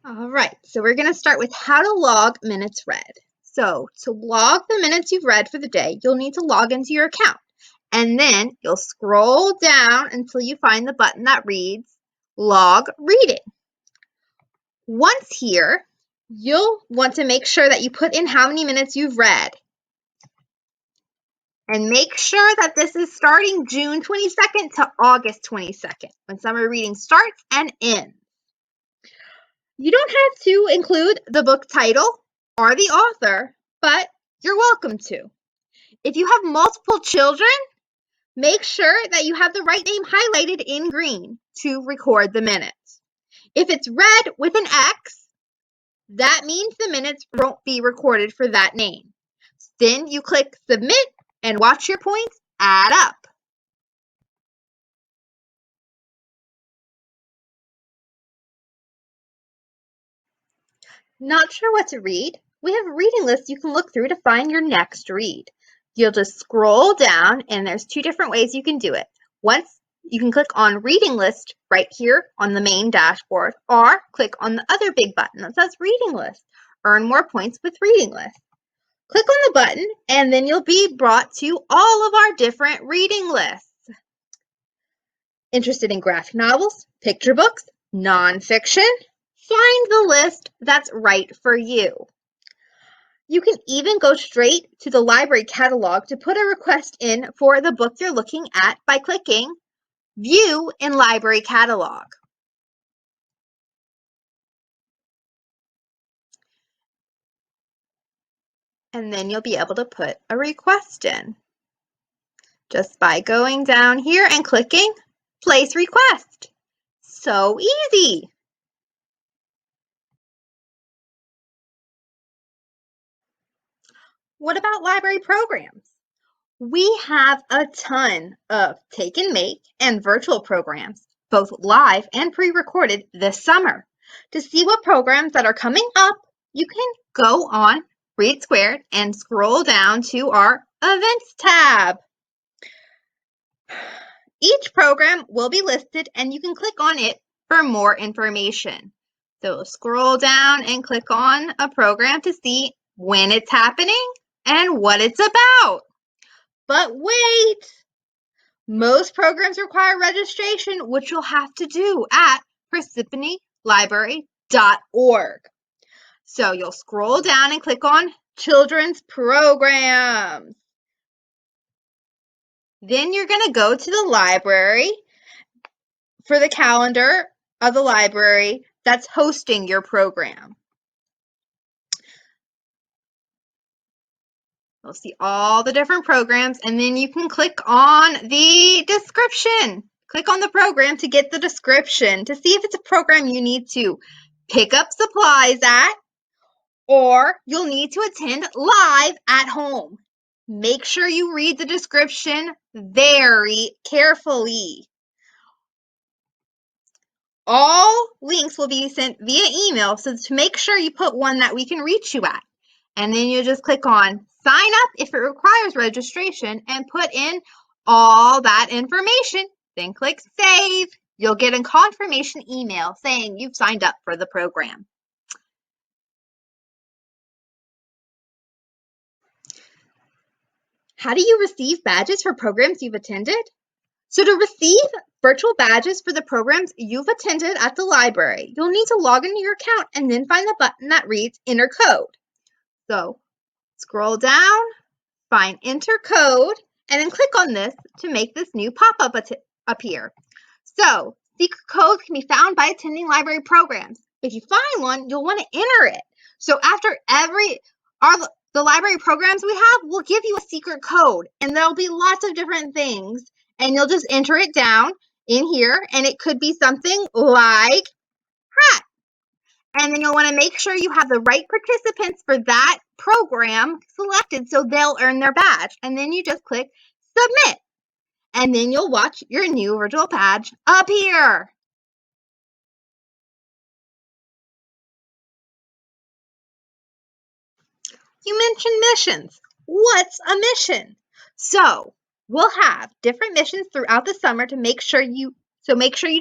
All right, so we're going to start with how to log minutes read. So to log the minutes you've read for the day, you'll need to log into your account. And then you'll scroll down until you find the button that reads Log Reading. Once here, you'll want to make sure that you put in how many minutes you've read. And make sure that this is starting June 22nd to August 22nd, when summer reading starts and ends. You don't have to include the book title or the author, but you're welcome to. If you have multiple children, make sure that you have the right name highlighted in green to record the minutes. If it's red with an X, that means the minutes won't be recorded for that name. Then you click Submit and watch your points add up. Not sure what to read? We have a reading list you can look through to find your next read. You'll just scroll down, and there's two different ways you can do it. Once you can click on Reading List right here on the main dashboard, or click on the other big button that says Reading List. Earn more points with Reading List. Click on the button, and then you'll be brought to all of our different reading lists. Interested in graphic novels, picture books, nonfiction? Find the list that's right for you. You can even go straight to the library catalog to put a request in for the book you're looking at by clicking View in Library Catalog. And then you'll be able to put a request in just by going down here and clicking Place Request. So easy! What about library programs? We have a ton of take and make and virtual programs, both live and pre-recorded this summer. To see what programs that are coming up, you can go on Readsquared and scroll down to our Events tab. Each program will be listed and you can click on it for more information. So scroll down and click on a program to see when it's happening and what it's about. But wait! Most programs require registration, which you'll have to do at Parsippany-Library.org. So you'll scroll down and click on Children's Programs. Then you're going to go to the library for the calendar of the library that's hosting your program. You'll see all the different programs, and then you can click on the description. Click on the program to get the description to see if it's a program you need to pick up supplies at, or you'll need to attend live at home. Make sure you read the description very carefully. All links will be sent via email, so to make sure you put one that we can reach you at. And then you just click on Sign Up if it requires registration and put in all that information. Then click Save. You'll get a confirmation email saying you've signed up for the program. How do you receive badges for programs you've attended? So to receive virtual badges for the programs you've attended at the library, you'll need to log into your account and then find the button that reads Enter Code. So scroll down, find Enter Code, and then click on this to make this new pop-up appear. So secret codes can be found by attending library programs. If you find one, you'll want to enter it. So after the library programs we have, we'll give you a secret code, and there'll be lots of different things, and you'll just enter it down in here, and it could be something like hat. And then you'll want to make sure you have the right participants for that program selected so they'll earn their badge. And then you just click Submit. And then you'll watch your new virtual badge appear. You mentioned missions. What's a mission? So we'll have different missions throughout the summer to make sure you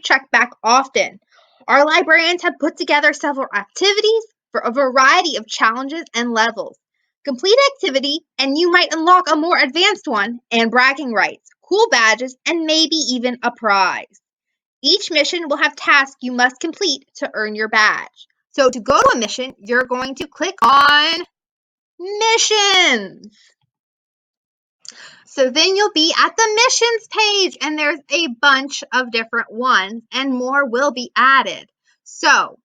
check back often. Our librarians have put together several activities for a variety of challenges and levels. Complete activity, and you might unlock a more advanced one, and bragging rights, cool badges, and maybe even a prize. Each mission will have tasks you must complete to earn your badge. So to go to a mission, you're going to click on Missions. So then you'll be at the missions page, and there's a bunch of different ones, and more will be added. So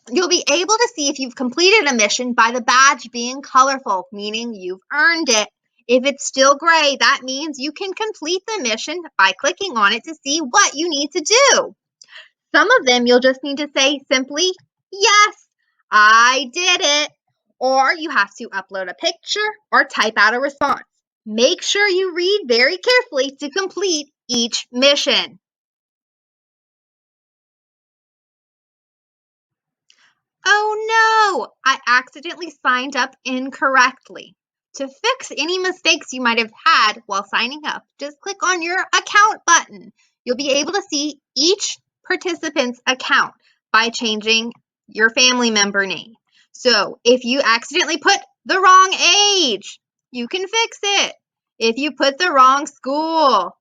you'll be able to see if you've completed a mission by the badge being colorful, meaning you've earned it. If it's still gray, that means you can complete the mission by clicking on it to see what you need to do. Some of them you'll just need to say simply, yes, I did it. Or you have to upload a picture or type out a response. Make sure you read very carefully to complete each mission. Oh no, I accidentally signed up incorrectly. To fix any mistakes you might have had while signing up, just click on your account button. You'll be able to see each participant's account by changing your family member name. So if you accidentally put the wrong age, you can fix it. If you put the wrong school,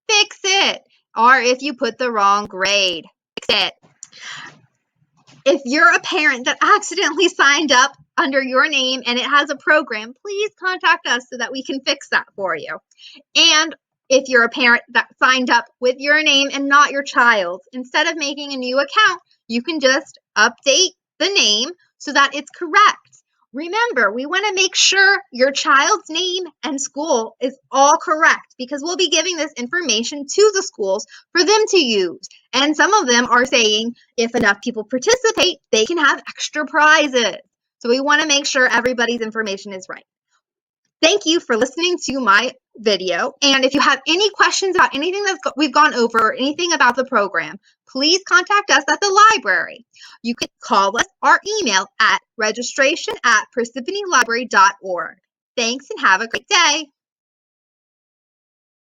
fix it. Or if you put the wrong grade, fix it. If you're a parent that accidentally signed up under your name and it has a program, please contact us so that we can fix that for you. And if you're a parent that signed up with your name and not your child's, instead of making a new account, you can just update the name so that it's correct. Remember, we want to make sure your child's name and school is all correct because we'll be giving this information to the schools for them to use. And some of them are saying if enough people participate, they can have extra prizes. So we want to make sure everybody's information is right. Thank you for listening to my video. And if you have any questions about anything that we've gone over or anything about the program, please contact us at the library. You can call us or email at registration@parsippanylibrary.org. Thanks and have a great day.